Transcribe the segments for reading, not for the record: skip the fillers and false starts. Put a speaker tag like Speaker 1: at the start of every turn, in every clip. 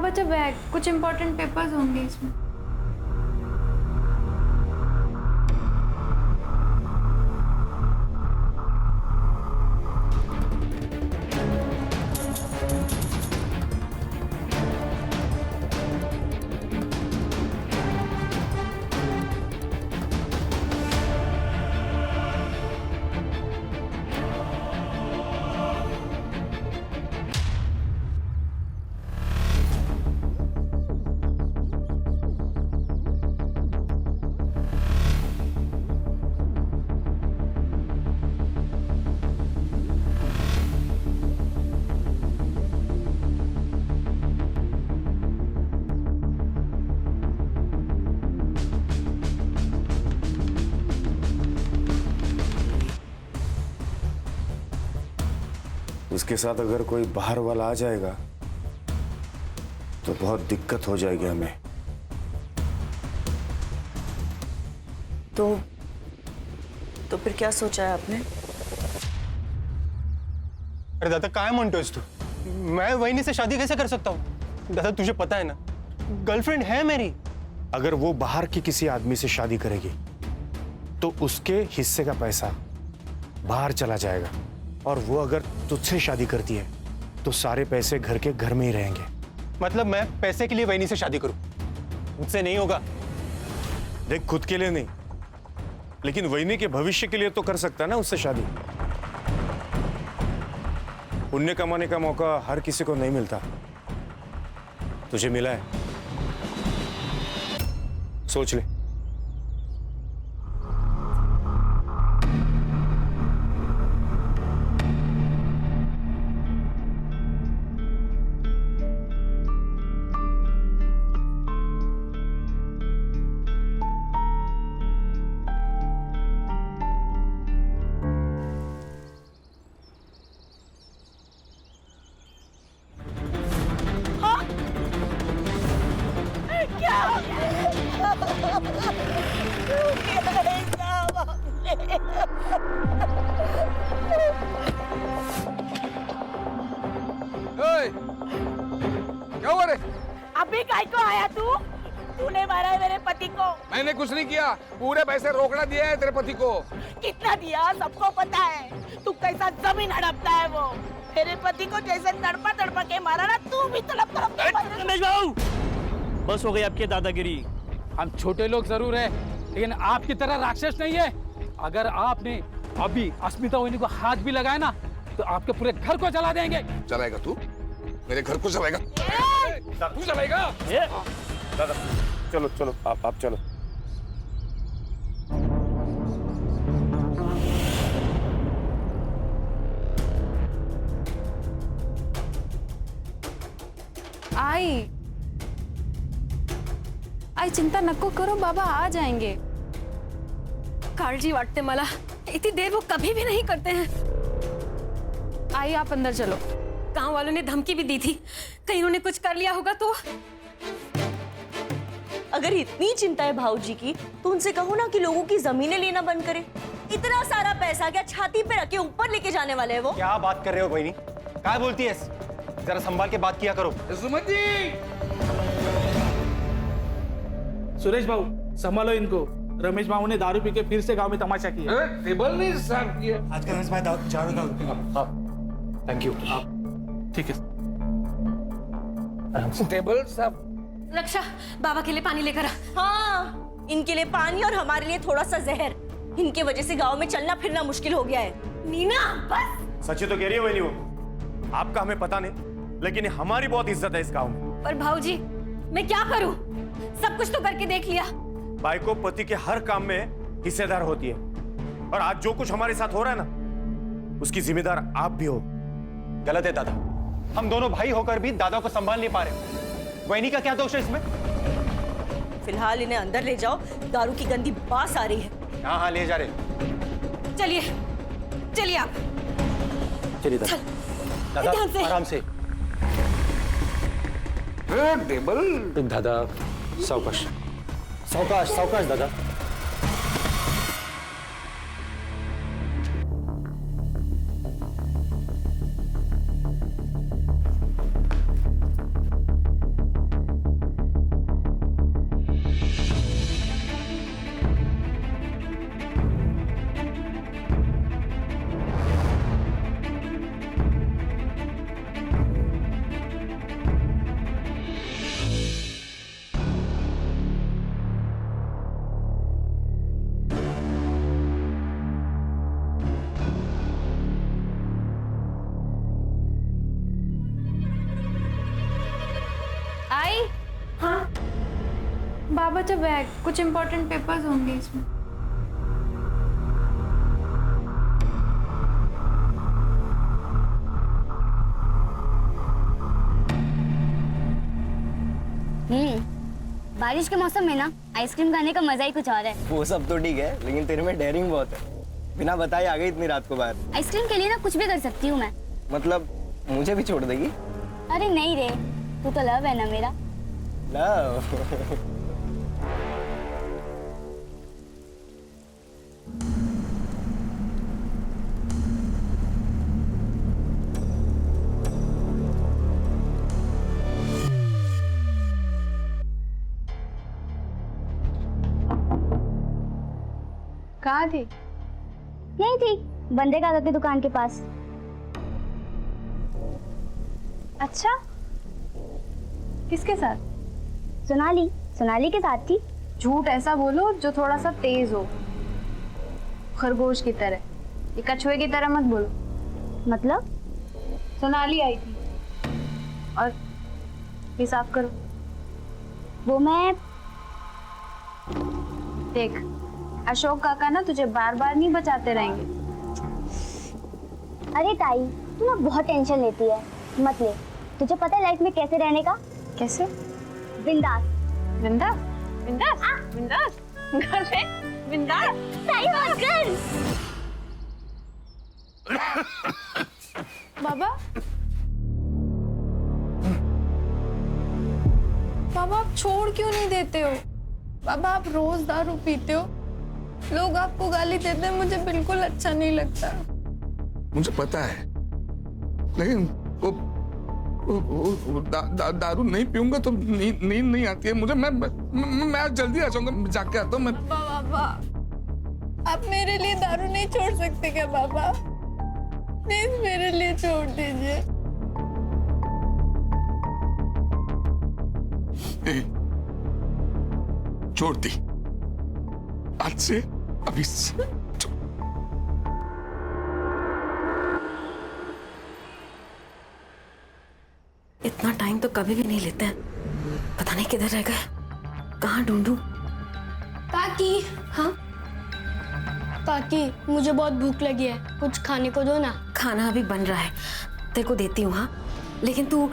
Speaker 1: बच्चा बैग, कुछ important papers होंगे इसमें।
Speaker 2: उसके साथ अगर कोई बाहर वाला आ जाएगा तो बहुत दिक्कत हो जाएगी हमें।
Speaker 3: तो फिर क्या सोचा है आपने?
Speaker 4: अरे दादा काय म्हणतोयस तू? मैं वहिनी से शादी कैसे कर सकता हूँ? दादा तुझे पता है ना, गर्लफ्रेंड है मेरी।
Speaker 2: अगर वो बाहर की किसी आदमी से शादी करेगी तो उसके हिस्से का पैसा बाहर चला जाएगा, और वो अगर तुझसे शादी करती है तो सारे पैसे घर के घर में ही रहेंगे।
Speaker 4: मतलब मैं पैसे के लिए वहिनी से शादी करूं? मुझसे नहीं होगा।
Speaker 2: देख, खुद के लिए नहीं, लेकिन वहिनी के भविष्य के लिए तो कर सकता है ना उससे शादी। पुण्य कमाने का मौका हर किसी को नहीं मिलता, तुझे मिला है, सोच ले।
Speaker 5: क्या हुआ रे?
Speaker 6: अभी काय को आया तू? तूने मारा है मेरे पति को।
Speaker 5: मैंने कुछ नहीं किया, पूरे पैसे रोकड़ा दिया है तेरे पति को।
Speaker 6: कितना दिया सबको पता है। तू कैसा जमीन हड़पता है वो। मेरे पति को जैसे तड़पा तड़पा के मारा ना, तू भी तड़प तड़प के मार।
Speaker 7: रमेश बाबू, बस हो गई आपकी दादागिरी।
Speaker 8: हम छोटे लोग जरूर है, लेकिन आपकी तरह राक्षस नहीं है। अगर आपने अभी अस्मिता वहिनी को हाथ भी लगाया ना, तो आपके पूरे घर को जला देंगे।
Speaker 5: चलाएगा तू? मेरे घर को चलाएगा? तू चलाएगा?
Speaker 2: दादा चलो चलो, आप चलो।
Speaker 1: आई चिंता नको करो, बाबा आ जाएंगे।
Speaker 9: काळजी वाटते मला, इतनी देर वो कभी भी नहीं करते हैं।
Speaker 1: आई आप अंदर चलो।
Speaker 9: गांव वालों ने धमकी भी दी थी, कहीं उन्होंने कुछ कर लिया होगा तो।
Speaker 3: अगर इतनी चिंता है भाऊजी की, तो उनसे कहो ना कि लोगों की जमीनें लेना बंद करें। इतना सारा पैसा क्या छाती पे रखे ऊपर लेके जाने वाले हैं वो?
Speaker 4: क्या बात कर रहे हो बहनी? क्या बोलती है? जरा संभाल के बात किया करो।
Speaker 5: सुमन जी!
Speaker 7: सुरेश बाबू संभालो इनको। रमेश बाबू ने दारू पी के फिर से गांव में तमाशा किया।
Speaker 5: टेबल नहीं साफ किया।
Speaker 4: आज का रमेश भाई थैंक यू।
Speaker 7: ठीक है,
Speaker 5: टेबल साफ।
Speaker 9: रक्षा, बाबा के लिए पानी लेकर आ।
Speaker 3: हाँ, इनके लिए पानी और हमारे लिए थोड़ा सा जहर। इनके वजह से गांव में चलना फिरना मुश्किल हो गया है।
Speaker 9: नीना बस।
Speaker 2: सच्ची तो कह रही है वही नहीं, वो आपका हमें पता नहीं, लेकिन हमारी बहुत इज्जत है इस गांव में।
Speaker 9: पर भाऊजी मैं क्या करूं? सब कुछ तो करके देख लिया।
Speaker 2: भाई को पति के हर काम में हिस्सेदार होती है, और आज जो कुछ हमारे साथ हो रहा है ना, उसकी जिम्मेदार आप भी हो।
Speaker 4: गलत है दादा, हम दोनों भाई होकर भी दादा को संभाल नहीं पा रहे। वहिनी का क्या दोष है इसमें?
Speaker 3: फिलहाल इन्हें अंदर ले जाओ, दारू की गंदी बास आ रही है।
Speaker 4: हाँ हाँ ले जा रहे।
Speaker 9: चलिए चलिए आप।
Speaker 4: चलिए दादा। दादा
Speaker 9: ध्यान से।
Speaker 4: आराम से।
Speaker 5: टेबल।
Speaker 4: दादा सावकाश सावकाश सावकाश दादा।
Speaker 1: बचा बैग, कुछ इम्पोर्टेंट पेपर्स होंगे इसमें।
Speaker 10: बारिश के मौसम में ना आइसक्रीम खाने का मजा ही कुछ और है।
Speaker 11: वो सब तो ठीक है, लेकिन तेरे में डेयरिंग बहुत है। बिना बताए आ गई इतनी रात को बाहर।
Speaker 10: आइसक्रीम के लिए ना कुछ भी कर सकती हूँ मैं।
Speaker 11: मतलब मुझे भी छोड़ देगी?
Speaker 10: अरे नहीं रे, तू तो लव है ना मेरा।
Speaker 11: लव?
Speaker 1: कहाँ थी?
Speaker 10: यही थी, बंदे काका की दुकान के पास।
Speaker 1: अच्छा, किसके साथ?
Speaker 10: सोनाली के साथ थी।
Speaker 1: झूठ ऐसा बोलो जो थोड़ा सा तेज हो, खरगोश की तरह। ये कछुए की तरह मत बोलो।
Speaker 10: मतलब?
Speaker 1: सोनाली आई थी। और ये साफ करो।
Speaker 10: वो मैं
Speaker 1: देख, अशोक काका ना तुझे बार बार नहीं बचाते रहेंगे।
Speaker 10: अरे ताई, तू ना बहुत टेंशन लेती है। मत ले। तुझे पता है लाइफ में कैसे रहने का?
Speaker 1: कैसे?
Speaker 10: बिंदास।
Speaker 1: बिंदास? बिंदास? बिंदास? घर पे बिंदास?
Speaker 10: ताई मत कर।
Speaker 1: बाबा, बाबा आप छोड़ क्यों नहीं देते हो? बाबा आप रोज दारू पीते हो, लोग आपको गाली देते हैं, मुझे बिल्कुल अच्छा नहीं लगता।
Speaker 5: मुझे पता है, लेकिन वो दारू नहीं पीऊंगा तो नींद नहीं आती है मुझे। मैं आज जल्दी आ जाऊंगा, जाके आता हूँ मैं।
Speaker 1: बाबा, आप मेरे लिए दारू नहीं छोड़ सकते क्या बाबा? प्लीज मेरे लिए छोड़ दीजिए।
Speaker 5: छोड़ दी, आज से, अभी से।
Speaker 9: इतना टाइम तो कभी भी नहीं लेते हैं। पता नहीं किधर रह गए, कहाँ ढूंढूं?
Speaker 10: काकी।
Speaker 9: हाँ
Speaker 10: काकी, मुझे बहुत भूख लगी है, कुछ खाने को दो ना।
Speaker 9: खाना अभी बन रहा है, तेरे को देती हूँ। हाँ, लेकिन तू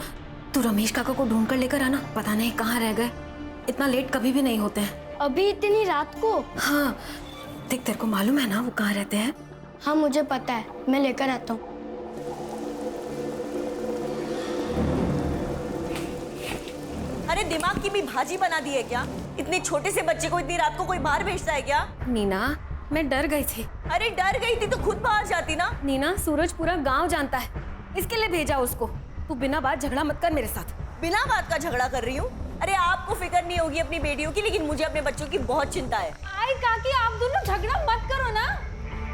Speaker 9: रमेश काका को ढूंढ कर लेकर आना। पता नहीं कहाँ रह गए, इतना लेट कभी भी नहीं होते हैं।
Speaker 10: अभी इतनी रात को?
Speaker 9: हाँ, देख तेरे को मालूम है ना वो कहाँ रहते हैं?
Speaker 10: हाँ मुझे पता है, मैं लेकर आता हूँ।
Speaker 3: अरे दिमाग की भी भाजी बना दी है क्या? इतने छोटे से बच्चे को इतनी रात को कोई बाहर भेजता है क्या?
Speaker 9: नीना, मैं डर गई थी।
Speaker 3: अरे डर गई थी तो खुद बाहर जाती ना।
Speaker 9: नीना, सूरज पूरा गांव जानता है, इसके लिए भेजा उसको। तू बिना बात झगड़ा मत कर मेरे साथ।
Speaker 3: बिना बात का झगड़ा कर रही हूँ? अरे आपको फिक्र नहीं होगी अपनी बेटियों की, लेकिन मुझे अपने बच्चों की बहुत चिंता है।
Speaker 1: आई काकी, आप दोनों झगड़ा मत करो ना।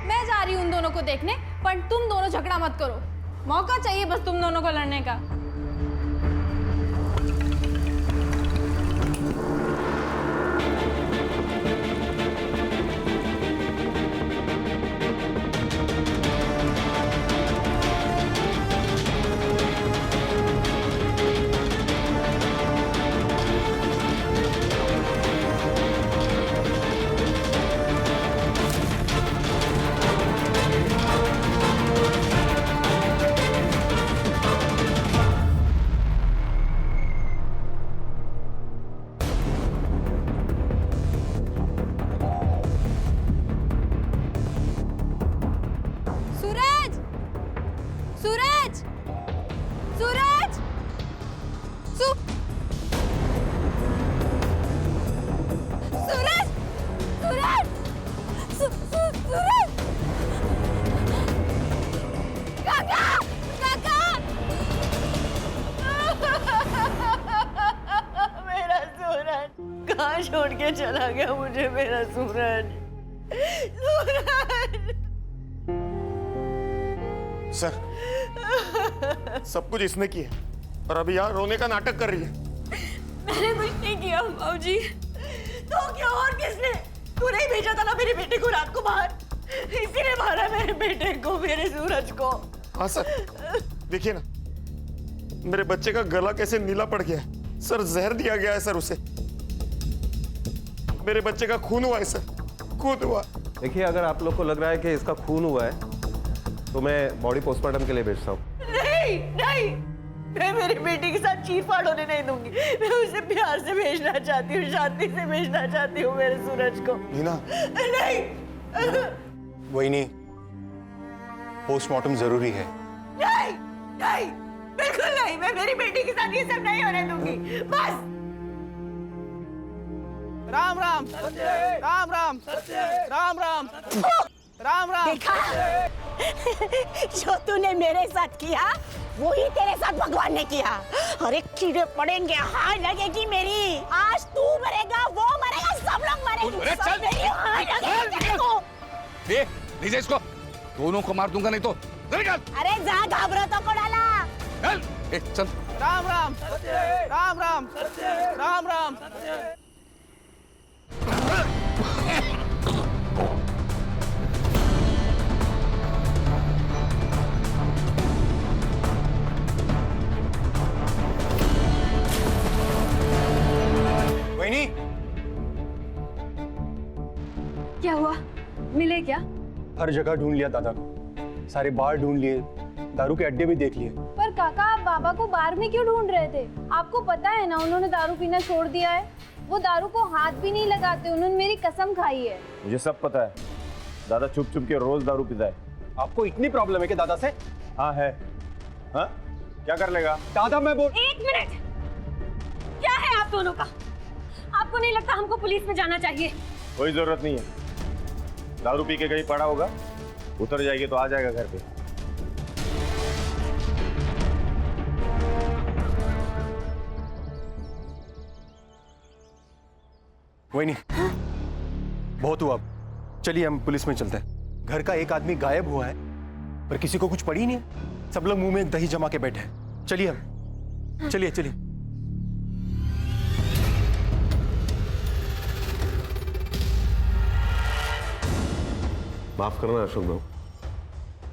Speaker 1: मैं जा रही हूँ उन दोनों को देखने, पर तुम दोनों झगड़ा मत करो। मौका चाहिए बस तुम दोनों को लड़ने का।
Speaker 3: कहाँ छोड़ के चला गया मुझे मेरा सूरज?
Speaker 2: सर, सब कुछ इसने किया और अभी यहाँ रोने का नाटक कर रही है।
Speaker 3: मैंने कुछ नहीं किया बाबूजी। तो क्या और किसने? तू नहीं भेजा था ना मेरे बेटे को रात को बाहर? इसी ने मारा मेरे बेटे को, मेरे सूरज को।
Speaker 2: हाँ सर, देखिए ना मेरे बच्चे का गला कैसे नीला पड़ गया है। सर, जहर दिया गया है सर उसे। मेरे बच्चे का खून हुआ है सर, खून हुआ।
Speaker 12: देखिए, अगर आप लोग को लग रहा है कि इसका खून हुआ है तो मैं बॉडी पोस्टमार्टम के लिए भेजता हूँ।
Speaker 3: नहीं नहीं, मैं मेरी बेटी के साथ चीरफाड़ होने नहीं दूंगी। मैं उसे प्यार से भेजना चाहती हूँ, शांति से भेजना चाहती हूँ मेरे सूरज को।
Speaker 4: नीना,
Speaker 3: नहीं
Speaker 4: वही नहीं, पोस्टमार्टम जरूरी है।
Speaker 3: नहीं नहीं, बिल्कुल नहीं, मैं मेरी बेटी के साथ ये सब नहीं होने दूंगी। बस।
Speaker 7: राम राम राम राम राम राम राम राम।
Speaker 6: देखा जो तूने मेरे साथ किया वो ही तेरे साथ भगवान ने किया। अरे कीड़े पड़ेंगे, हाय लगेगी मेरी। आज तू मरेगा, वो मरेगा, सब लोग मरेंगे। सब मेरी हाय लगेगी तेरे को।
Speaker 5: लीजिए इसको, दोनों को मार दूंगा नहीं तो।
Speaker 6: अरे जा, घाबरा तो को डाला।
Speaker 5: चल।
Speaker 7: राम राम राम राम राम राम।
Speaker 4: वहीनी,
Speaker 1: क्या हुआ, मिले क्या?
Speaker 4: हर जगह ढूंढ लिया दादा को, सारे बार ढूंढ लिए, दारू के अड्डे भी देख लिए।
Speaker 1: पर काका, आप बाबा को बार में क्यों ढूंढ रहे थे? आपको पता है ना उन्होंने दारू पीना छोड़ दिया है। वो दारू को हाथ भी नहीं लगाते, उन्होंने मेरी कसम खाई है।
Speaker 12: मुझे सब पता है, दादा चुप चुप के रोज दारू पीता है।
Speaker 4: आपको इतनी प्रॉब्लम है कि दादा से?
Speaker 12: हाँ है। हाँ, क्या कर लेगा
Speaker 4: दादा? मैं बोल।
Speaker 9: एक मिनट, क्या है आप दोनों का? आपको नहीं लगता हमको पुलिस में जाना चाहिए?
Speaker 12: कोई जरूरत नहीं है, दारू पी के कहीं पड़ा होगा, उतर जाएगी तो आ जाएगा घर पे।
Speaker 4: वही नहीं, बहुत हुआ, चलिए हम पुलिस में चलते हैं। घर का एक आदमी गायब हुआ है पर किसी को कुछ पड़ी ही नहीं है। सब लोग मुंह में एक दही जमा के बैठे हैं। चलिए हम, चलिए चलिए।
Speaker 12: माफ करना अशोक भाऊ,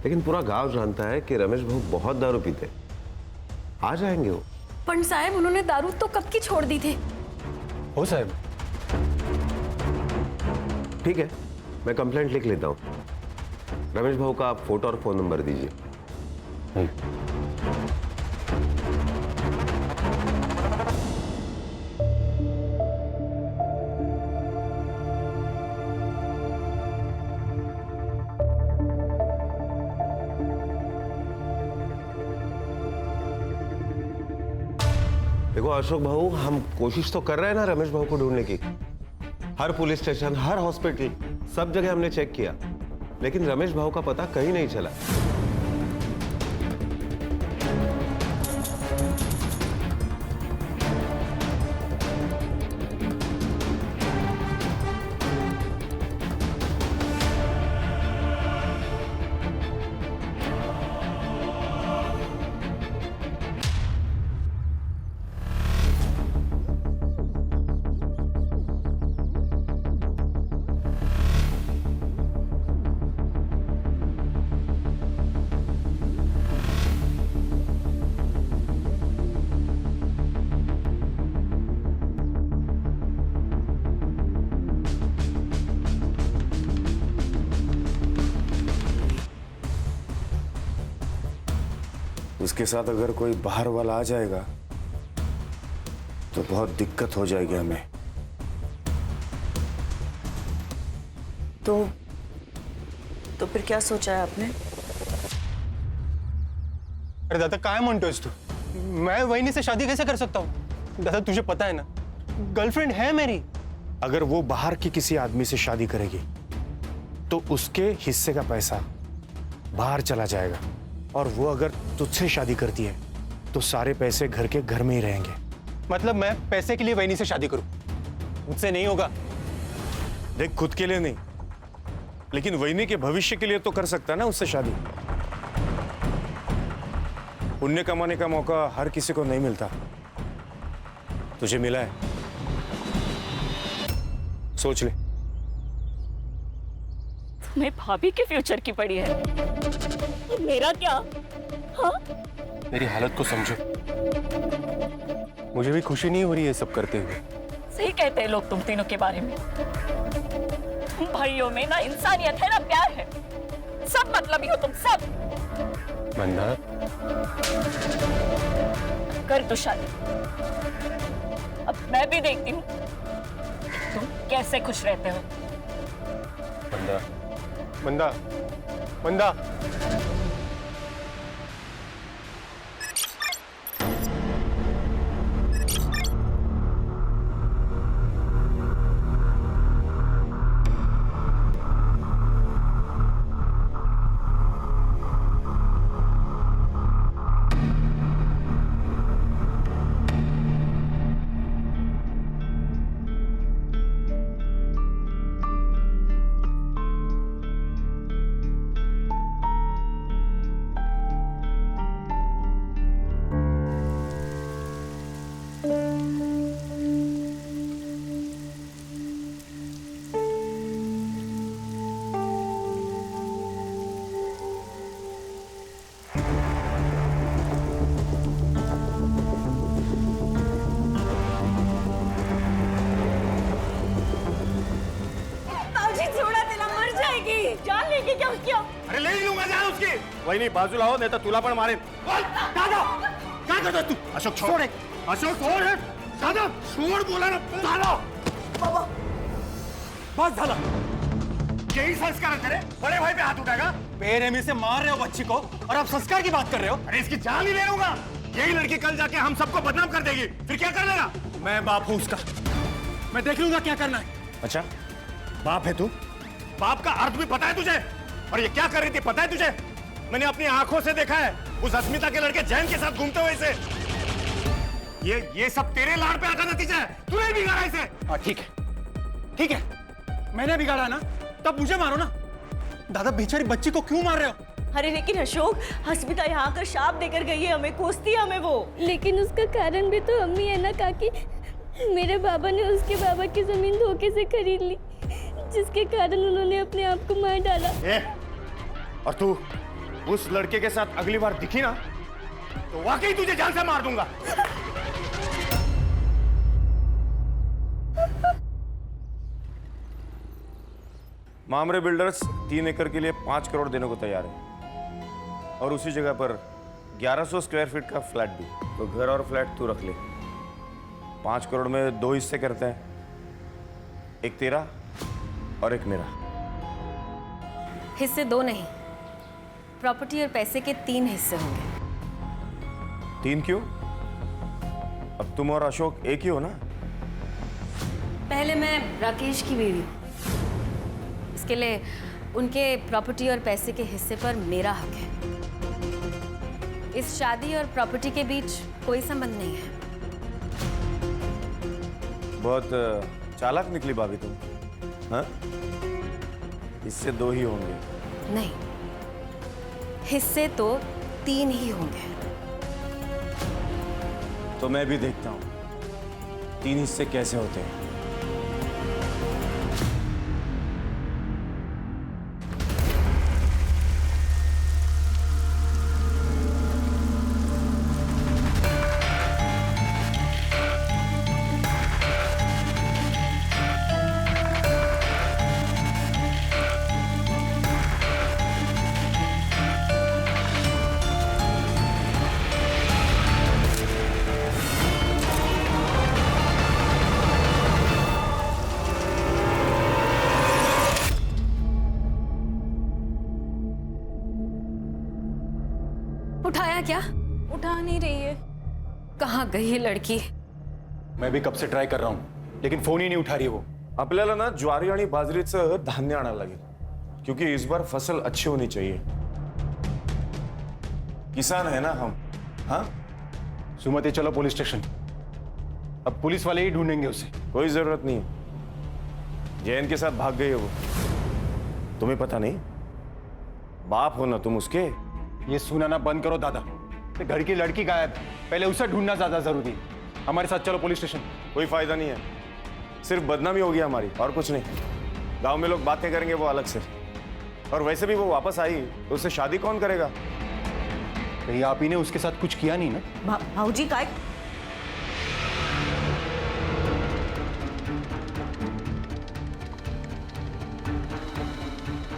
Speaker 12: लेकिन पूरा गांव जानता है कि रमेश भाऊ बहुत दारू पीते। आ जाएंगे वो।
Speaker 9: पंडित साहब, उन्होंने दारू तो कब की छोड़ दी थी।
Speaker 4: हो साहब,
Speaker 12: ठीक है, मैं कंप्लेंट लिख लेता हूँ। रमेश भाऊ का आप फोटो और फोन नंबर दीजिए। देखो अशोक भाऊ, हम कोशिश तो कर रहे हैं ना रमेश भाऊ को ढूंढने की। हर पुलिस स्टेशन, हर हॉस्पिटल, सब जगह हमने चेक किया, लेकिन रमेश भाऊ का पता कहीं नहीं चला।
Speaker 2: उसके साथ अगर कोई बाहर वाला आ जाएगा तो बहुत दिक्कत हो जाएगी हमें।
Speaker 3: तो फिर क्या सोचा है आपने?
Speaker 4: अरे दादा, काय म्हणतोयस तू? मैं वहीनी से शादी कैसे कर सकता हूँ? दादा तुझे पता है ना, गर्लफ्रेंड है मेरी।
Speaker 2: अगर वो बाहर की किसी आदमी से शादी करेगी तो उसके हिस्से का पैसा बाहर चला जाएगा, और वो अगर तुझसे शादी करती है तो सारे पैसे घर के घर में ही रहेंगे।
Speaker 4: मतलब मैं पैसे के लिए वहीनी से शादी करूं? मुझसे नहीं होगा।
Speaker 2: देख, खुद के लिए नहीं, लेकिन वहीनी के भविष्य के लिए तो कर सकता है ना उससे शादी। पुण्य कमाने का मौका हर किसी को नहीं मिलता, तुझे मिला है, सोच ले।
Speaker 3: तुम्हें भाभी के फ्यूचर की पड़ी है, मेरा क्या? हाँ?
Speaker 4: मेरी हालत को समझो, मुझे भी खुशी नहीं हो रही है सब करते हुए।
Speaker 3: सही कहते हैं लोग तुम तीनों के बारे में। तुम भाइयों में ना इंसानियत है ना प्यार है, सब मतलबी हो तुम सब।
Speaker 4: वंदा,
Speaker 3: कर तो शादी, अब मैं भी देखती हूँ तुम कैसे खुश रहते हो।
Speaker 4: वंदा, वंदा, वंदा।
Speaker 3: जान लेंगे क्या उसकी?
Speaker 4: अरे ले ही लूंगा जान उसकी। वही नहीं, बाजू लाओ नहीं तो तुला पण मारेन। दादा, क्या करतोय तू? अशोक छोड़, अशोक छोड़, दादा छोड़ बोला ना दादा। बाबा, बस झाला। यही संस्कार है तेरे? बड़े भाई पे हाथ उठाएगा? बेरहमी से मार रहे हो बच्ची को और आप संस्कार की बात कर रहे हो? अरे इसकी जान ही ले लूंगा। यही लड़की कल जाके हम सबको बदनाम कर देगी, फिर क्या कर लेगा? मैं बाप हूँ उसका, मैं देख लूंगा क्या करना है। अच्छा, बाप है तू? बाप का अर्थ भी पता है तुझे? और ये क्या कर रही थी पता है तुझे? मैंने अपनी आंखों से देखा है उस अस्मिता के लड़के जैन के साथ घूमते हुए इसे। ये सब तेरे लाड़ पे आका नतीजा है। तूने बिगाड़ा इसे। हाँ ठीक है, ठीक है, मैंने बिगाड़ा ना, तब मुझे मारो ना। दादा बेचारी बच्ची को क्यों मार रहे हो?
Speaker 3: अरे लेकिन अशोक, अस्मिता यहाँ आकर शाप देकर गई है हमें, कोसती है हमें वो।
Speaker 13: लेकिन उसका कारण भी तो हम ही है ना काकी। मेरे बाबा ने उसके बाबा की जमीन धोखे से खरीद ली, जिसके कारण उन्होंने अपने आप को मार डाला।
Speaker 4: और तू उस लड़के के साथ अगली बार दिखी ना तो वाकई तुझे जान से मार दूंगा। मामरे बिल्डर्स 3 एकड़ के लिए 5 करोड़ देने को तैयार है और उसी जगह पर 1100 स्क्वायर फीट का फ्लैट भी। तो घर और फ्लैट तू रख ले। 5 करोड़ में 2 हिस्से करते हैं, एक तेरा और एक मेरा।
Speaker 9: हिस्से 2 नहीं, प्रॉपर्टी और पैसे के 3 हिस्से होंगे।
Speaker 4: 3 क्यों? अब तुम और अशोक एक ही हो ना?
Speaker 9: पहले मैं राकेश की बीवी हूँ, इसके लिए उनके प्रॉपर्टी और पैसे के हिस्से पर मेरा हक है। इस शादी और प्रॉपर्टी के बीच कोई संबंध नहीं है।
Speaker 4: बहुत चालाक निकली भाभी तुम। हाँ? हिस्से 2 ही होंगे।
Speaker 9: नहीं, हिस्से तो 3 ही होंगे।
Speaker 4: तो मैं भी देखता हूं 3 हिस्से कैसे होते हैं।
Speaker 9: उठाया क्या?
Speaker 1: उठा नहीं रही है।
Speaker 9: कहाँ गई है लड़की?
Speaker 4: मैं भी कब से ट्राई कर रहा हूं लेकिन फोन ही नहीं उठा रही है वो। आपल्याला ना ज्वारी आणि बाजरीचं धान्य आणायला लागेल क्योंकि इस बार फसल अच्छी होनी चाहिए। किसान है ना हम। हाँ सुमति, चलो पुलिस स्टेशन। अब पुलिस वाले ही ढूंढेंगे उसे। कोई जरूरत नहीं है, जैन के साथ भाग गई है वो। तुम्हें पता नहीं? बाप हो ना तुम उसके। ये सुनाना बंद करो दादा। घर की लड़की गायब, पहले उसे ढूंढना ज्यादा जरूरी है। हमारे साथ चलो पुलिस स्टेशन। कोई फायदा नहीं है, सिर्फ बदनामी होगी हमारी और कुछ नहीं। गांव में लोग बातें करेंगे वो अलग से। और वैसे भी वो वापस आई तो उससे शादी कौन करेगा? कहीं आप ही ने उसके साथ कुछ किया नहीं ना?
Speaker 3: भाऊजी काय?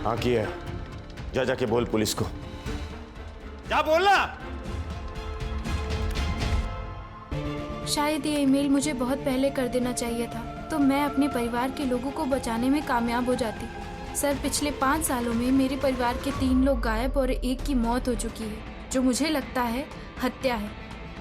Speaker 2: हाँ किया है। जा जाके बोल पुलिस को। जा बोलना।
Speaker 14: शायद ये ईमेल मुझे बहुत पहले कर देना चाहिए था, तो मैं अपने परिवार के लोगों को बचाने में कामयाब हो जाती। सर, पिछले 5 सालों में मेरे परिवार के 3 लोग गायब और एक की मौत हो चुकी है, जो मुझे लगता है हत्या है।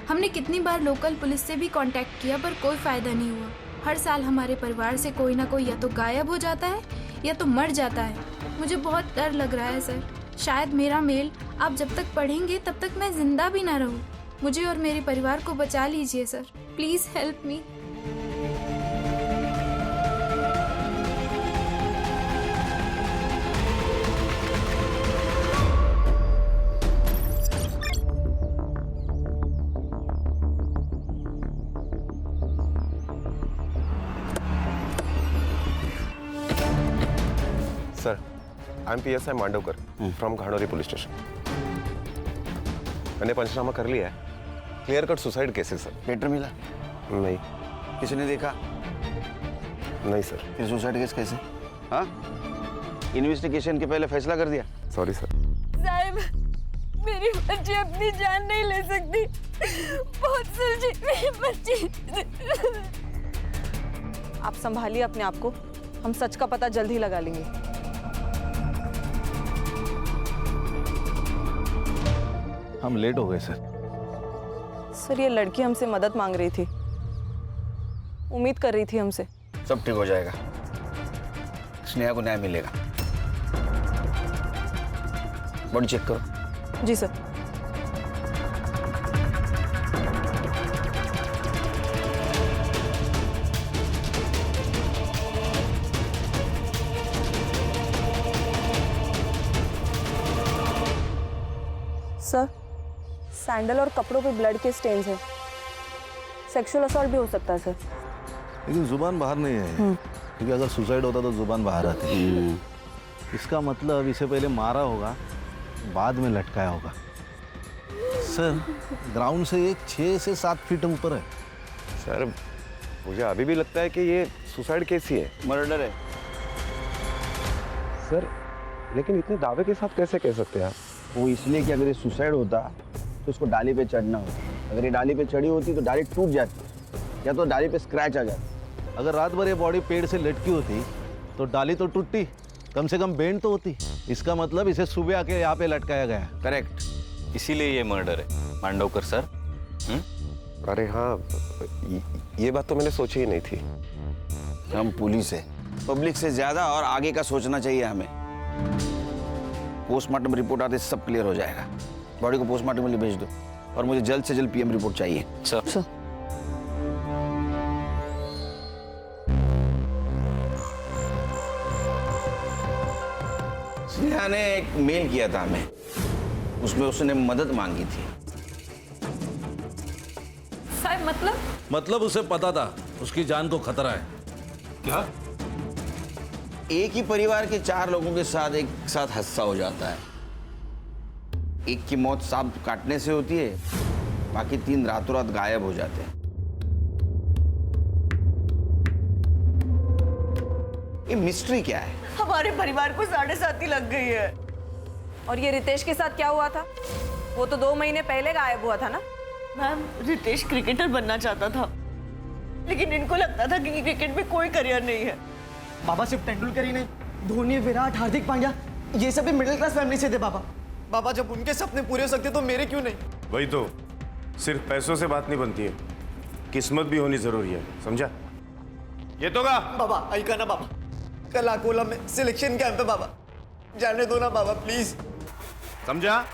Speaker 14: हमने कितनी बार लोकल पुलिस से भी कांटेक्ट किया पर कोई फायदा नहीं हुआ। हर साल हमारे परिवार से कोई ना कोई या तो गायब हो जाता है या तो मर जाता है। मुझे बहुत डर लग रहा है सर। शायद मेरा मेल आप जब तक पढ़ेंगे तब तक मैं जिंदा भी ना रहूं। मुझे और मेरे परिवार को बचा लीजिए sir, please help me.
Speaker 12: Sir, I am PSI Mandavkar from Ghanori police station. मैंने पंचनामा कर लिया है। क्लियर कट सुसाइड केस है सर।
Speaker 11: लेटर मिला?
Speaker 12: नहीं।
Speaker 11: किसी ने देखा?
Speaker 12: नहीं सर।
Speaker 11: फिर सुसाइड केस कैसे? हाँ, इन्वेस्टिगेशन के पहले फैसला कर दिया?
Speaker 12: Sorry sir.
Speaker 3: साहब, मेरी बच्ची अपनी जान नहीं ले सकती। बहुत सुलझी मेरी बच्ची।
Speaker 15: आप संभालिए अपने आप को, हम सच का पता जल्द ही लगा लेंगे।
Speaker 16: हम लेट हो गए सर।
Speaker 15: सर, ये लड़की हमसे मदद मांग रही थी, उम्मीद कर रही थी हमसे।
Speaker 11: सब ठीक हो जाएगा, स्नेहा को न्याय मिलेगा। बॉडी चेक करो।
Speaker 15: जी सर। सर, सैंडल और कपड़ों पे ब्लड के स्टेन्स हैं। सेक्सुअल असॉल्ट भी हो सकता है सर।
Speaker 16: लेकिन जुबान बाहर नहीं है, क्योंकि अगर सुसाइड होता तो जुबान बाहर आती। इसका मतलब इसे पहले मारा होगा, बाद में लटकाया होगा। सर, ग्राउंड से एक 6 से 7 फीट ऊपर है।
Speaker 12: सर, मुझे अभी भी लगता है कि ये सुसाइड केस ही है।
Speaker 11: मर्डर है
Speaker 12: सर, लेकिन इतने दावे के साथ कैसे कह सकते हैं आप?
Speaker 11: वो इसलिए कि अगर ये सुसाइड होता तो उसको डाली पे चढ़ना होता। अगर ये डाली पे चढ़ी होती तो डाली टूट जाती या तो डाली पे स्क्रैच आ जाता।
Speaker 16: अगर रात भर ये बॉडी पेड़ से लटकी होती तो डाली तो टूटती, कम से कम बेंड तो होती। इसका मतलब इसे सुबह आके यहाँ पे लटकाया गया।
Speaker 11: करेक्ट,
Speaker 17: इसीलिए ये मर्डर है मांडवकर सर।
Speaker 12: अरे हाँ, ये बात तो मैंने सोची ही नहीं थी।
Speaker 11: हम पुलिस है, पब्लिक से ज्यादा और आगे का सोचना चाहिए हमें। पोस्टमार्टम रिपोर्ट आते सब क्लियर हो जाएगा। बॉडी को पोस्टमार्टम के लिए भेज दो और मुझे जल्द से जल्द PM रिपोर्ट चाहिए।
Speaker 17: सर।
Speaker 11: स्नेहा ने एक मेल किया था हमें, उसमें उसने मदद मांगी थी।
Speaker 15: साहब,
Speaker 16: मतलब उसे पता था उसकी जान को खतरा है।
Speaker 11: क्या? एक ही परिवार के 4 लोगों के साथ एक साथ हादसा हो जाता है। एक की मौत सांप काटने से होती है, बाकी 3 रातों रात गायब हो जाते हैं। ये मिस्ट्री क्या है?
Speaker 3: हमारे परिवार को 7.5 लग गई है।
Speaker 15: और ये रितेश के साथ क्या हुआ था? वो तो 2 महीने पहले गायब हुआ था ना।
Speaker 3: मैम, रितेश क्रिकेटर बनना चाहता था, लेकिन इनको लगता था कि क्रिकेट में कोई करियर नहीं है।
Speaker 18: बाबा सिर्फ तेंदुलकर ही नहीं, धोनी, विराट, हार्दिक पांड्या, ये सभी मिडिल क्लास फैमिली से थे। बाबा जब उनके सपने पूरे हो सकते तो मेरे क्यों नहीं?
Speaker 2: वही तो, सिर्फ पैसों से बात नहीं बनती है, किस्मत भी होनी जरूरी है, समझा? ये तो का
Speaker 18: बाबा ऐका ना बाबा, कल अकोला में सिलेक्शन कैंप है बाबा, जाने दो ना बाबा प्लीज।
Speaker 2: समझा?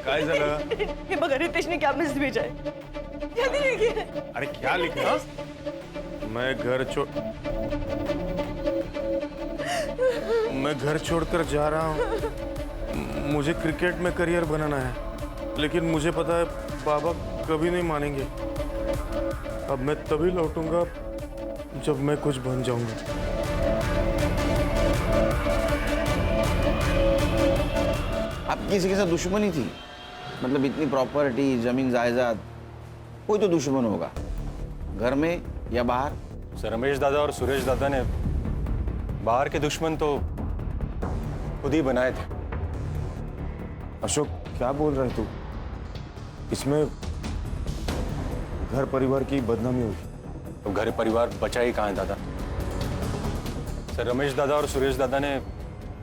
Speaker 2: काय झालं?
Speaker 3: हे बघा, रितेश ने क्या मैसेज भेजा है, जल्दी लिखिए।
Speaker 2: अरे क्या लिखा? मैं घर छोड़कर जा रहा हूँ। मुझे क्रिकेट में करियर बनाना है, लेकिन मुझे पता है बाबा कभी नहीं मानेंगे। अब मैं तभी लौटूंगा जब मैं कुछ बन जाऊंगा।
Speaker 11: अब किसी के साथ दुश्मनी थी? मतलब इतनी प्रॉपर्टी, जमीन जायदाद, कोई तो दुश्मन होगा, घर में या बाहर?
Speaker 4: सर रमेश दादा और सुरेश दादा ने बाहर के दुश्मन तो खुद ही बनाए थे।
Speaker 2: अशोक क्या बोल रहे तू? इसमें घर परिवार की बदनामी होगी।
Speaker 4: तो घर परिवार बचा ही कहाँ है दादा? सर रमेश दादा और सुरेश दादा ने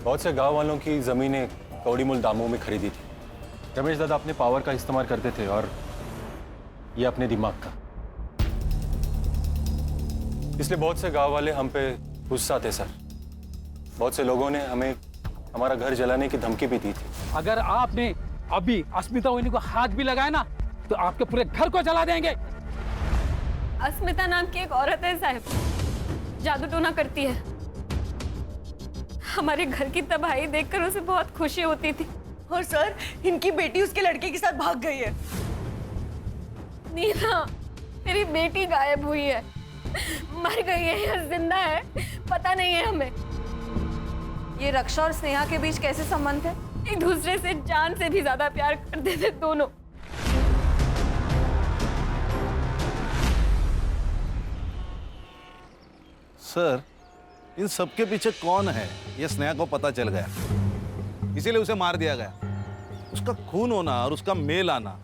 Speaker 4: बहुत से गांव वालों की जमीनें कौड़ी मूल दामों में खरीदी थी। रमेश दादा अपने पावर का इस्तेमाल करते थे और ये अपने दिमाग का। इसलिए बहुत से गांव वाले हम पे गुस्सा थे सर। बहुत से लोगों ने हमें हमारा घर जलाने की धमकी भी दी थी।
Speaker 8: अगर आपने अभी अस्मिता वहिनी को हाथ भी लगाया ना तो आपके पूरे घर को जला देंगे।
Speaker 1: अस्मिता नाम की एक औरत है साहब, जादू टोना करती है। हमारे घर की तबाही देखकर उसे बहुत खुशी होती थी।
Speaker 3: और सर, इनकी बेटी उसके लड़के के साथ भाग गई है।
Speaker 1: नीना, मेरी बेटी गायब हुई है, मर गई है या जिंदा है पता नहीं है हमें।
Speaker 15: ये रक्षा और स्नेहा के बीच कैसे संबंध है?
Speaker 1: एक दूसरे से जान से भी ज्यादा प्यार करते थे दोनों।
Speaker 16: सर, इन सबके पीछे कौन है ये स्नेहा को पता चल गया, इसीलिए उसे मार दिया गया। उसका खून होना और उसका मेल आना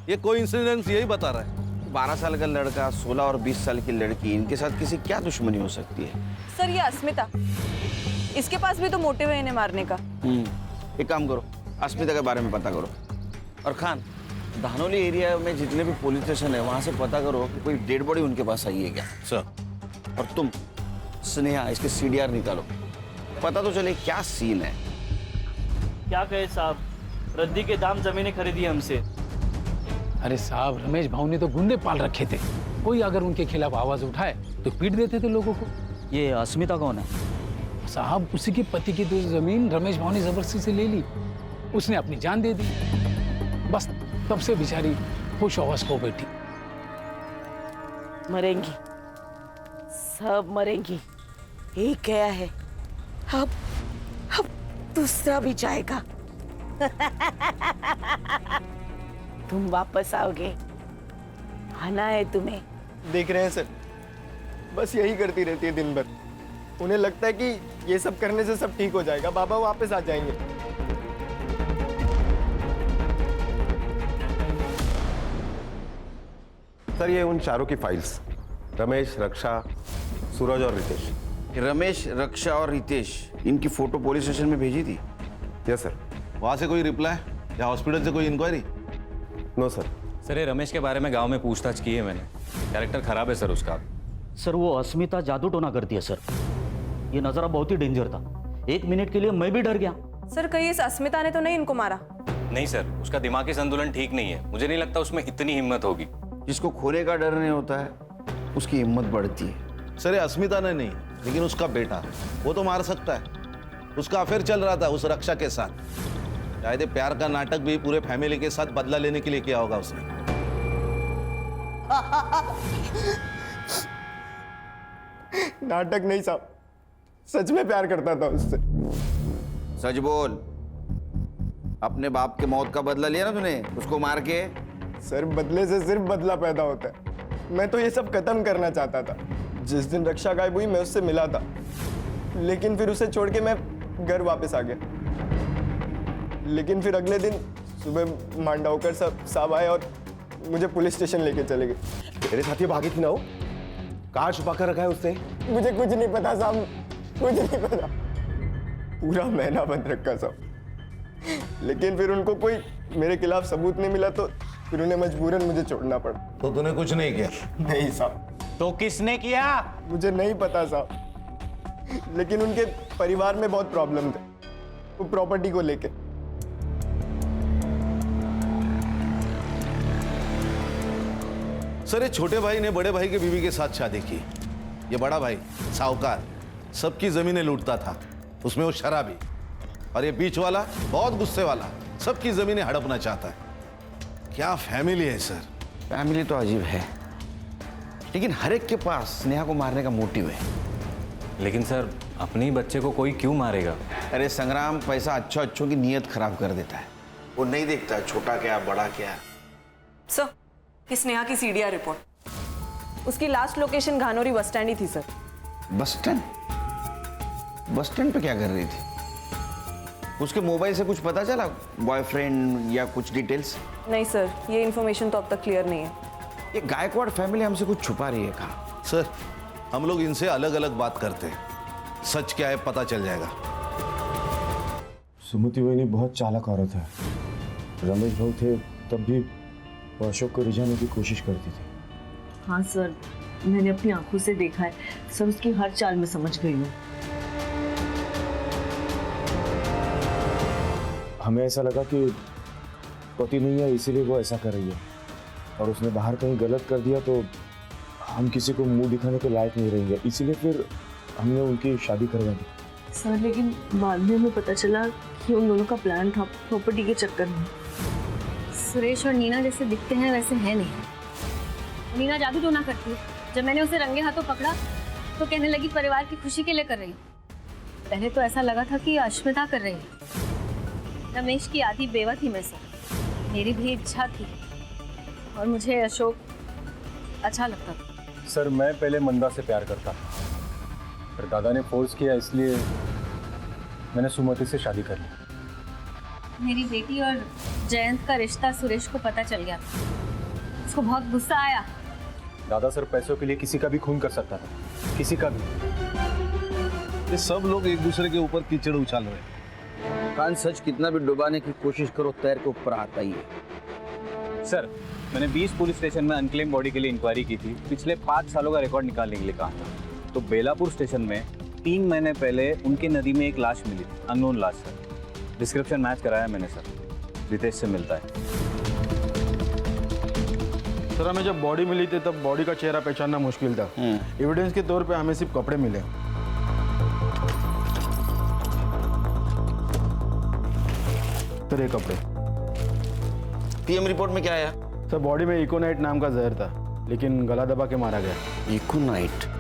Speaker 16: ये कोइंसिडेंस यही बता रहा है।
Speaker 11: 12 साल का लड़का, 16 और 20 साल की लड़की, इनके साथ किसी क्या दुश्मनी हो सकती है?
Speaker 15: सर ये अस्मिता, इसके पास भी तो मोटिव है इन्हें मारने का।
Speaker 11: एक काम करो, अस्मिता के बारे में पता करो। और खान, धानोली एरिया में जितने भी पुलिस स्टेशन है वहां से पता करो कि कोई डेड बॉडी उनके पास आई है क्या।
Speaker 16: सर।
Speaker 11: और तुम स्नेहा इसके CDR निकालो, पता तो चले क्या सीन है।
Speaker 19: क्या कहे साहब, रद्दी के दाम जमीनें खरीदी हमसे।
Speaker 8: अरे साहब, रमेश भाऊ ने तो गुंडे पाल रखे थे, कोई अगर उनके खिलाफ आवाज उठाए तो पीट देते थे लोगों को।
Speaker 19: ये अस्मिता कौन है?
Speaker 8: साहब, उसी के पति की तो जमीन रमेश भाऊ ने जबरदस्ती से ले ली, उसने अपनी जान दे दी। बस तब से बेचारी खुश होश हो बैठी।
Speaker 6: मरेंगी, सब मरेंगी, एक गया है, अब दूसरा भी जाएगा। तुम वापस आओगे, आना है तुम्हें।
Speaker 18: देख रहे हैं सर, बस यही करती रहती है दिन भर। उन्हें लगता है कि ये सब करने से सब ठीक हो जाएगा, बाबा वापस आ जाएंगे।
Speaker 12: सर ये उन चारों की फाइल्स, रमेश, रक्षा, सूरज और रितेश।
Speaker 11: रमेश, रक्षा और रितेश, इनकी फोटो पुलिस स्टेशन में भेजी थी?
Speaker 12: Yes sir.
Speaker 16: वहां से कोई रिप्लाई या हॉस्पिटल से कोई इंक्वायरी?
Speaker 12: No sir.
Speaker 17: सर ये रमेश के बारे में गांव में पूछताछ की है मैंने, कैरेक्टर खराब है सर उसका।
Speaker 19: सर वो अस्मिता जादू टोना करती है सर, ये नजारा बहुत ही डेंजर था, 1 मिनट के लिए मैं भी डर गया।
Speaker 15: सर कहीं इस अस्मिता ने तो नहीं इनको मारा?
Speaker 17: नहीं सर, उसका दिमागी संतुलन ठीक नहीं है, मुझे नहीं लगता उसमें इतनी हिम्मत होगी।
Speaker 11: जिसको खोने का डर नहीं होता है उसकी हिम्मत बढ़ती है।
Speaker 16: सर ये अस्मिता ने नहीं, लेकिन उसका बेटा, वो तो मार सकता है। उसका अफेयर चल रहा था उस रक्षा के साथ। शायद प्यार का नाटक भी पूरे फैमिली के साथ बदला लेने के लिए किया होगा उसने।
Speaker 18: नाटक नहीं साहब, सच में प्यार करता था उससे।
Speaker 11: सच बोल, अपने बाप के मौत का बदला लिया ना तूने उसको मार के?
Speaker 18: सर बदले से सिर्फ बदला पैदा होता है। मैं तो ये सब खत्म करना चाहता था। जिस दिन रक्षा गायब हुई मैं उससे मिला था, लेकिन फिर उसे छोड़ के मैं घर वापस आ गया। लेकिन फिर अगले दिन सुबह मांडावकर साहब आए और मुझे पुलिस स्टेशन लेके चले गए।
Speaker 12: तेरे साथ ये भागी थी ना वो? कहाँ छुपा कर रखा है उसने?
Speaker 18: मुझे कुछ नहीं पता साहब, कुछ नहीं पता। पूरा महीना बंद रखा साहब। लेकिन फिर उनको कोई मेरे खिलाफ सबूत नहीं मिला तो फिर उन्हें मजबूरन मुझे छोड़ना पड़ा।
Speaker 16: तो तूने कुछ नहीं किया?
Speaker 18: नहीं साहब।
Speaker 19: तो किसने किया?
Speaker 18: मुझे नहीं पता साहब, लेकिन उनके परिवार में बहुत प्रॉब्लम थे, वो प्रॉपर्टी को लेके।
Speaker 16: सर ये छोटे भाई ने बड़े भाई के बीवी के साथ शादी की। ये बड़ा भाई साहूकार सबकी जमीनें लूटता था, उसमें वो शराबी। और ये बीच वाला बहुत गुस्से वाला, सबकी जमीनें हड़पना चाहता है। क्या फैमिली है सर।
Speaker 11: फैमिली तो अजीब है, लेकिन हर एक के पास स्नेहा को मारने का मोटिव है।
Speaker 17: लेकिन सर अपने ही बच्चे को कोई क्यों मारेगा?
Speaker 11: अरे संग्राम, पैसा अच्छों की नीयत खराब कर देता है। वो नहीं देखता छोटा क्या बड़ा क्या।
Speaker 15: सर, ये स्नेहा की सीडीआर रिपोर्ट। उसकी लास्ट लोकेशन घानोरी बस स्टैंड ही थी sir.
Speaker 11: Bus stand? Bus stand पे क्या कर रही थी? उसके मोबाइल से कुछ पता चला, बॉयफ्रेंड या कुछ डिटेल्स?
Speaker 15: नहीं सर, ये इन्फॉर्मेशन तो अब तक क्लियर नहीं है।
Speaker 11: ये गायकवाड़ फैमिली हमसे कुछ छुपा रही है। कहा
Speaker 16: सर, हम लोग इनसे अलग अलग बात करते हैं, सच क्या है पता चल जाएगा।
Speaker 2: सुमति वही बहुत चालाक औरत है। रमेश भाऊ थे तब भी वो अशोक को रिझाने की कोशिश करती थी।
Speaker 3: हाँ सर, मैंने अपनी आंखों से देखा है सर, उसकी हर चाल में समझ गई हूँ।
Speaker 2: हमें ऐसा लगा कि पति नहीं है इसीलिए वो ऐसा कर रही है, और उसने बाहर कहीं गलत कर दिया तो हम किसी को मुंह दिखाने के लायक नहीं रहेंगे, इसीलिए फिर हमने उनकी शादी करवा दी।
Speaker 3: सर लेकिन बाद में हमें पता चला कि उन दोनों का प्लान था प्रॉपर्टी के चक्कर में।
Speaker 9: सुरेश और नीना जैसे दिखते हैं वैसे है नहीं। नीना जादू टोना करती है। जब मैंने उसे रंगे हाथों पकड़ा तो कहने लगी परिवार की खुशी के लिए कर रही हूँ। पहले तो ऐसा लगा था कि अश्मिता कर रही है। रमेश की आधी बेवा थी मैं सर, मेरी भी इच्छा थी और मुझे अशोक अच्छा लगता था।
Speaker 4: सर मैं पहले मंदा से प्यार करता, पर दादा ने फोर्स किया इसलिए मैंने सुमति से शादी कर ली।
Speaker 9: मेरी बेटी और जयंत का रिश्ता सुरेश को पता चल गया। उसको बहुत गुस्सा आया।
Speaker 4: दादा सर पैसों के लिए किसी का भी खून कर सकता था, किसी का भी।
Speaker 16: ये सब लोग एक दूसरे के ऊपर कीचड़ उछाल रहे हैं।
Speaker 11: कान सच कितना भी डुबाने की कोशिश करो, तैर के ऊपर आता ही है।
Speaker 17: सर मैंने 20 पुलिस स्टेशन में अनक्लेम बॉडी के लिए इंक्वायरी की थी। पिछले 5 सालों का रिकॉर्ड निकालने के लिए कहा था। तो बेलापुर स्टेशन में 3 महीने पहले उनके नदी में एक लाश मिली, अननोन लाश सर। डिस्क्रिप्शन मैच कराया मैंने सर, रितेश से मिलता है।
Speaker 7: सर हमें जब बॉडी मिली थी तब बॉडी का चेहरा पहचानना मुश्किल था। एविडेंस के तौर पे हमें सिर्फ कपड़े मिले। सर ये कपड़े।
Speaker 11: पीएम रिपोर्ट में क्या आया?
Speaker 7: सर बॉडी में इकोनाइट नाम का जहर था, लेकिन गला दबा के मारा गया।
Speaker 11: इकोनाइट?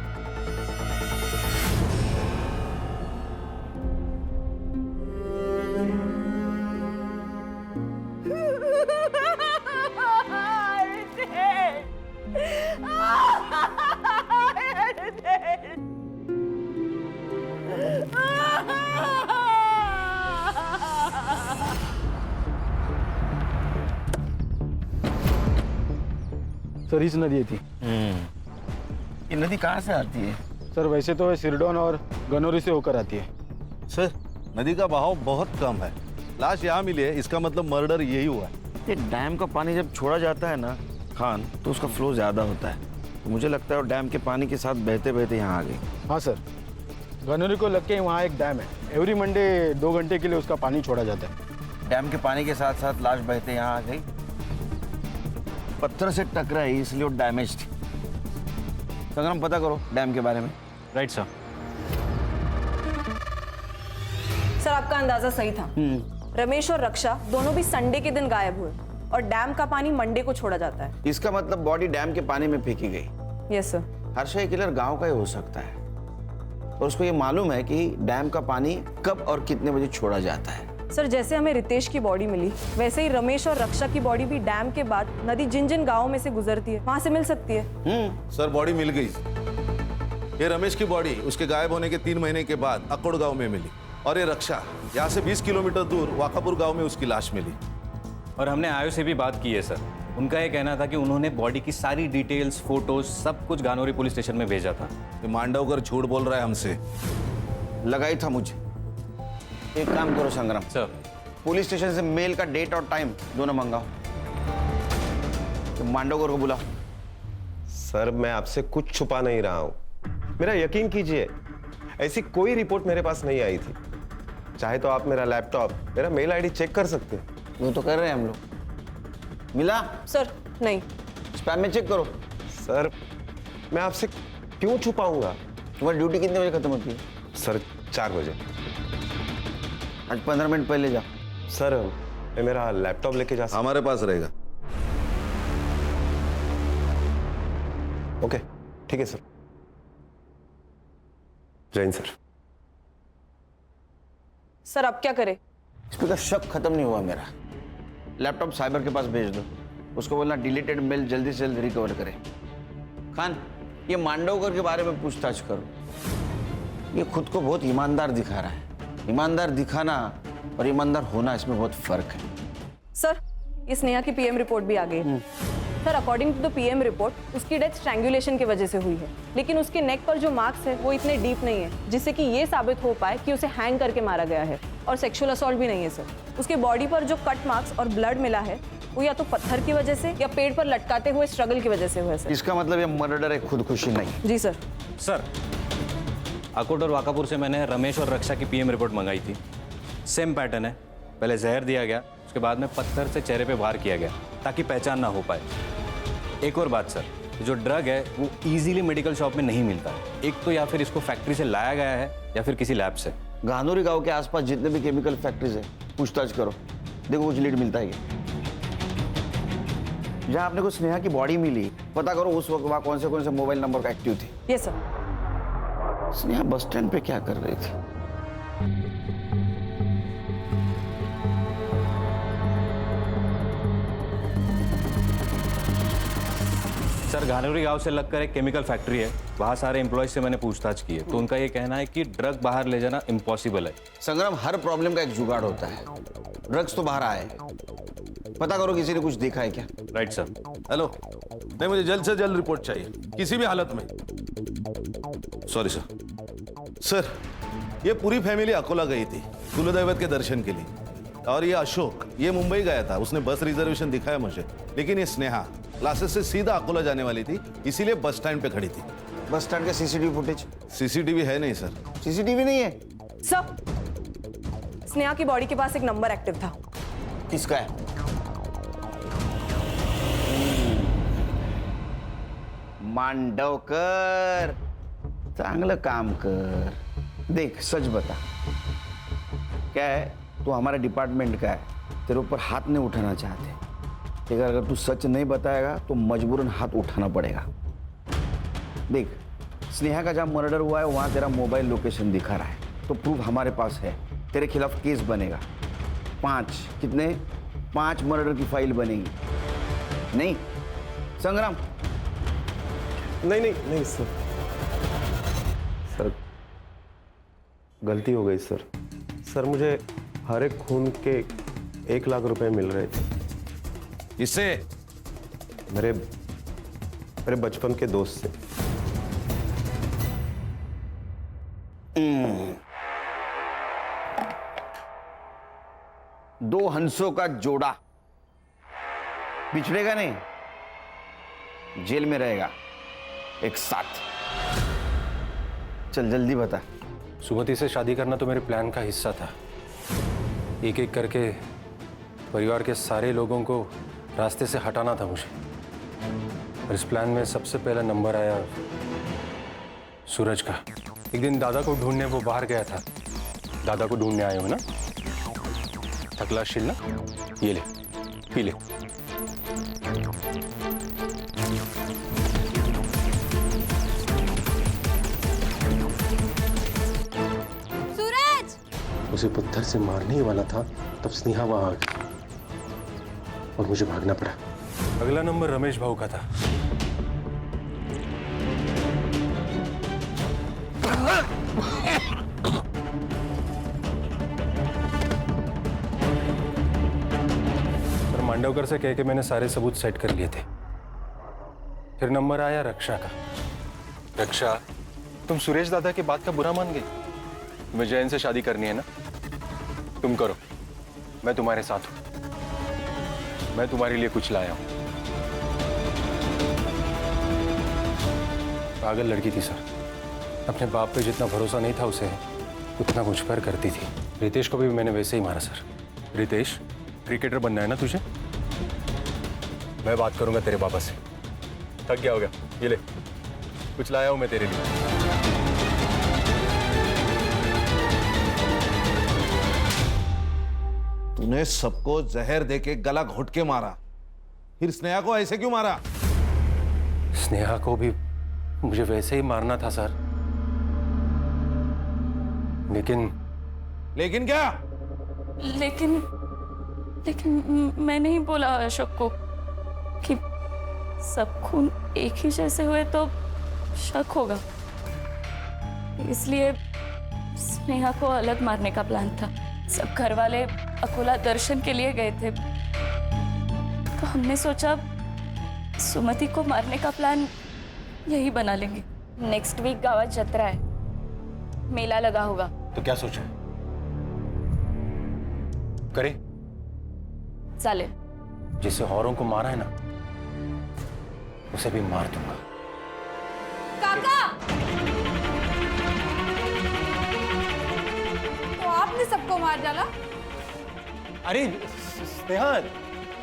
Speaker 7: सर इस नदी थी।
Speaker 11: ये नदी कहाँ से आती है?
Speaker 7: सर वैसे तो सिरडोन और गनौरी से होकर आती है।
Speaker 16: सर नदी का बहाव बहुत कम है, लाश यहाँ मिली है, इसका मतलब मर्डर यही हुआ है।
Speaker 11: ये डैम का पानी जब छोड़ा जाता है ना खान, तो उसका फ्लो ज्यादा होता है। तो मुझे लगता है वो डैम के पानी के साथ बहते बहते यहाँ आ गई।
Speaker 7: हाँ सर, गनौरी को लग के वहाँ एक डैम है। एवरी मंडे 2 घंटे के लिए उसका पानी छोड़ा जाता है।
Speaker 11: डैम के पानी के साथ साथ लाश बहते यहाँ आ गई। पत्थर से टकराई इसलिए वो डैमेज थी। संग्राम पता करो डैम के बारे में।
Speaker 17: Right sir.
Speaker 15: सर आपका अंदाजा सही था। रमेश और रक्षा दोनों भी संडे के दिन गायब हुए और डैम का पानी मंडे को छोड़ा जाता है।
Speaker 11: इसका मतलब बॉडी डैम के पानी में फेंकी गई।
Speaker 15: Yes sir.
Speaker 11: हर्षा किलर गांव का ही हो सकता है और उसको ये मालूम है कि डैम का पानी कब और कितने बजे छोड़ा जाता है।
Speaker 15: सर जैसे हमें रितेश की बॉडी मिली, वैसे ही रमेश और रक्षा की बॉडी भी डैम के बाद नदी जिन जिन गाँव में से गुजरती है वहां से मिल सकती है।
Speaker 16: सर बॉडी मिल गई। ये रमेश की बॉडी उसके गायब होने के 3 महीने के बाद अकोड़ गांव में मिली, और ये रक्षा यहाँ से 20 किलोमीटर दूर वाकापुर गांव में उसकी लाश मिली।
Speaker 17: और हमने आयो से भी बात की है सर। उनका ये कहना था कि उन्होंने बॉडी की सारी डिटेल्स, फोटोज सब कुछ गानोरी पुलिस स्टेशन में भेजा था।
Speaker 16: ये मांडवकर झूठ बोल रहा है हमसे।
Speaker 11: लगाई था मुझे। एक काम करो संग्राम
Speaker 17: सर,
Speaker 11: पुलिस स्टेशन से मेल का डेट और टाइम दोनों मंगाओ। तो मांडवकर को बुलाओ।
Speaker 12: सर मैं आपसे कुछ छुपा नहीं रहा हूं, मेरा यकीन कीजिए ऐसी कोई रिपोर्ट मेरे पास नहीं आई थी। चाहे तो आप मेरा लैपटॉप, मेरा मेल आईडी चेक कर सकते हैं।
Speaker 11: वो तो कर रहे हैं हम लोग। मिला?
Speaker 15: सर नहीं।
Speaker 11: स्पैम में चेक करो।
Speaker 12: सर मैं आपसे क्यों छुपाऊंगा?
Speaker 11: तुम्हारी ड्यूटी कितने बजे खत्म होती है?
Speaker 12: सर 4 बजे।
Speaker 11: आज 15 मिनट पहले जा।
Speaker 12: सर मैं मेरा लैपटॉप लेके जा सकता?
Speaker 16: हमारे पास रहेगा।
Speaker 12: ओके। ठीक है सर। जैन सर।
Speaker 15: सर अब क्या करें?
Speaker 11: इस पर शक खत्म नहीं हुआ मेरा। लैपटॉप साइबर के पास भेज दो, उसको बोलना डिलीटेड मेल जल्दी से जल्दी रिकवर करे। खान, ये मांडवकर के बारे में पूछताछ करो। ये खुद को बहुत ईमानदार दिखा रहा है। ईमानदार दिखाना और ईमानदार होना, इसमें बहुत फर्क है।
Speaker 15: सर, इस नेहा की पीएम रिपोर्ट भी आ गई है। Sir, according to the PM report उसकी डेथ स्ट्रैंगुलेशन की वजह से हुई है, लेकिन उसके नेक पर जो मार्क्स है वो इतने डीप नहीं है जिससे कि ये साबित हो पाए कि उसे हैंग करके मारा गया है। और सेक्सुअल असॉल्ट भी नहीं है सर। उसके बॉडी पर जो कट मार्क्स और ब्लड मिला है वो या तो पत्थर की वजह से या पेड़ पर लटकाते हुए स्ट्रगल की वजह से हुआ है सर।
Speaker 11: इसका मतलब ये मर्डर है, खुदकुशी नहीं।
Speaker 15: जी सर।
Speaker 17: सर, अकोट और वाकापुर से मैंने रमेश और रक्षा की पीएम रिपोर्ट मंगाई थी। सेम पैटर्न है, पहले जहर दिया गया, उसके बाद में पत्थर से चेहरे पे वार किया गया ताकि पहचान ना हो पाए। एक और बात सर, जो ड्रग है वो इजीली मेडिकल शॉप में नहीं मिलता। एक तो या फिर इसको फैक्ट्री से लाया गया है या फिर किसी लैब से।
Speaker 11: गानोरी गांव के आसपास जितने भी केमिकल फैक्ट्रीज है, पूछताछ करो, देखो कुछ लीड मिलता है क्या। जहाँ आपने को स्नेहा की बॉडी मिली, पता करो उस वक्त वहाँ कौन से मोबाइल नंबर का एक्टिव थे।
Speaker 15: Yes sir.
Speaker 11: Sneha bus stand पे क्या कर रही थी?
Speaker 17: सर, घानोरी गांव से लगकर एक केमिकल फैक्ट्री है, वहाँ सारे एम्प्लॉयज से मैंने पूछताछ की है, तो उनका ये कहना है कि ड्रग बाहर ले जाना इम्पॉसिबल है।
Speaker 11: संग्राम, हर प्रॉब्लम का एक जुगाड़ होता है। ड्रग्स तो बाहर आए, पता करो किसी ने कुछ देखा है क्या।
Speaker 17: Right sir.
Speaker 16: हेलो, नहीं मुझे जल्द से जल्द रिपोर्ट चाहिए, किसी भी हालत में। Sorry sir. सर, ये पूरी फैमिली अकोला गई थी कुलदैवत के दर्शन के लिए, और ये अशोक ये मुंबई गया था। उसने बस रिजर्वेशन दिखाया मुझे, लेकिन ये स्नेहा क्लासेस से सीधा अकोला जाने वाली थी, इसीलिए बस स्टैंड पे खड़ी थी।
Speaker 11: बस स्टैंड का सीसीटीवी फुटेज?
Speaker 16: सीसीटीवी है नहीं सर।
Speaker 11: सीसीटीवी नहीं है
Speaker 15: सर। स्नेहा की बॉडी के पास एक नंबर एक्टिव था।
Speaker 11: किसका है? मांडवकर, चांगलं काम कर। देख, सच बता, क्या है, तू हमारे डिपार्टमेंट का है, तेरे ऊपर हाथ नहीं उठाना चाहते, लेकिन अगर तू सच नहीं बताएगा तो मजबूरन हाथ उठाना पड़ेगा। देख, स्नेहा का जहाँ मर्डर हुआ है वहाँ तेरा मोबाइल लोकेशन दिखा रहा है, तो प्रूफ हमारे पास है। तेरे खिलाफ केस बनेगा। 5 मर्डर की फाइल बनेगी। नहीं संग्राम?
Speaker 12: नहीं सर। सर, गलती हो गई सर। सर, मुझे हर एक खून के 1 लाख रुपए मिल रहे थे।
Speaker 16: इससे
Speaker 12: मेरे बचपन के दोस्त से।
Speaker 11: दो हंसों का जोड़ा बिछड़ेगा नहीं, जेल में रहेगा एक साथ। चल जल्दी बता।
Speaker 4: सुमति से शादी करना तो मेरे प्लान का हिस्सा था। एक एक करके परिवार के सारे लोगों को रास्ते से हटाना था मुझे। और इस प्लान में सबसे पहला नंबर आया सूरज का। एक दिन दादा को ढूंढने वो बाहर गया था। दादा को ढूंढने आए हो ना? थकलाशील ना? ये ले, पी ले।
Speaker 1: सूरज!
Speaker 12: उसे पत्थर से मारने ही वाला था तब स्नेहा वहां आ गई और मुझे भागना पड़ा।
Speaker 4: अगला नंबर रमेश भाऊ का था। मांडवकर से कह के मैंने सारे सबूत सेट कर लिए थे। फिर नंबर आया रक्षा का। रक्षा, तुम सुरेश दादा की बात का बुरा मान गई? तुम्हें जैन से शादी करनी है ना? तुम करो, मैं तुम्हारे साथ हूं। मैं तुम्हारे लिए कुछ लाया हूं। पागल लड़की थी सर। अपने बाप पे जितना भरोसा नहीं था उसे, उतना मुझ पर करती थी। रितेश को भी मैंने वैसे ही मारा सर। रितेश, क्रिकेटर बनना है ना तुझे? मैं बात करूंगा तेरे पापा से। थक गया होगा, ये ले, कुछ लाया हूं मैं तेरे लिए।
Speaker 16: तूने सबको जहर देके गला घोट के मारा, फिर स्नेहा को ऐसे क्यों मारा?
Speaker 4: स्नेहा को भी मुझे वैसे ही मारना था सर, लेकिन
Speaker 12: क्या?
Speaker 13: लेकिन मैं नहीं बोला अशोक को कि सब खून एक ही जैसे हुए तो शक होगा, इसलिए स्नेहा को अलग मारने का प्लान था। सब घर वाले अकोला दर्शन के लिए गए थे, तो हमने सोचा सुमति को मारने का प्लान यही बना लेंगे। नेक्स्ट वीक गावात जत्रा है, मेला लगा होगा।
Speaker 4: तो क्या सोचा करे?
Speaker 13: चालेल।
Speaker 4: जिसे औरों को मारा है ना, उसे भी मार दूंगा।
Speaker 1: काका, तो आपने सबको मार डाला?
Speaker 4: अरे स्नेहा,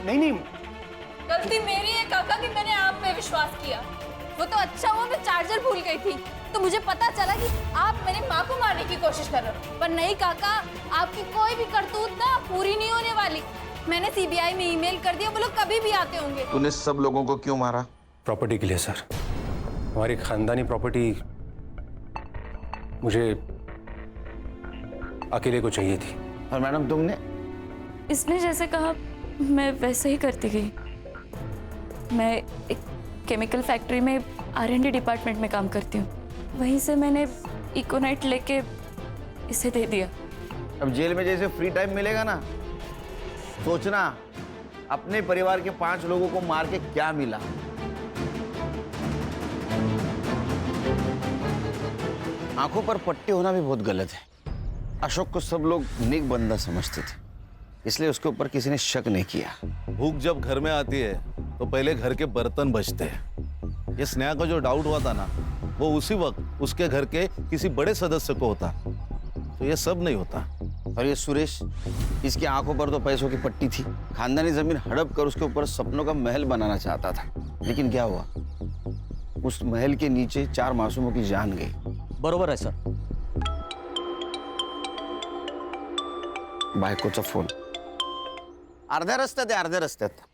Speaker 4: नहीं,
Speaker 1: गलती मेरी है काका कि मैंने आप पे विश्वास किया। वो तो अच्छा हुआ मैं चार्जर भूल गई थी, तो मुझे पता चला कि आप मेरी माँ को मारने की कोशिश कर रहे हो। पर नहीं काका, आपकी कोई भी करतूत ना पूरी नहीं होने वाली। मैंने सीबीआई में ईमेल कर दिया, वो लोग कभी भी आते होंगे।
Speaker 11: तूने सब लोगों को क्यों मारा?
Speaker 4: प्रॉपर्टी के लिए सर। हमारी खानदानी प्रॉपर्टी मुझे अकेले को चाहिए थी।
Speaker 11: और मैडम तुमने?
Speaker 13: इसने जैसे कहा मैं वैसे ही करती गई। मैं एक केमिकल फैक्ट्री में R&D डिपार्टमेंट में काम करती हूँ, वहीं से मैंने इकोनाइट लेके इसे दे दिया।
Speaker 11: अब जेल में जैसे फ्री टाइम मिलेगा ना, सोचना अपने परिवार के 5 लोगों को मार के क्या मिला। आंखों पर पट्टी होना भी बहुत गलत है। अशोक को सब लोग नेक बंदा समझते थे, इसलिए उसके ऊपर किसी ने शक नहीं किया।
Speaker 16: भूख जब घर में आती है तो पहले घर के बर्तन बचते हैं। ये स्नेहा का जो डाउट हुआ था ना, वो उसी वक्त उसके घर के किसी बड़े सदस्य को होता, तो ये सब नहीं होता।
Speaker 11: और ये सुरेश, इसकी आंखों पर तो पैसों की पट्टी थी। खानदानी जमीन हड़प कर उसके ऊपर सपनों का महल बनाना चाहता था, लेकिन क्या हुआ, उस महल के नीचे 4 मासूमों की जान गई।
Speaker 19: बरोबर आहे सर।
Speaker 11: बायकोचा फोन अर्ध्या रस्त्यात आहे, अर्ध्या रस्त्यात।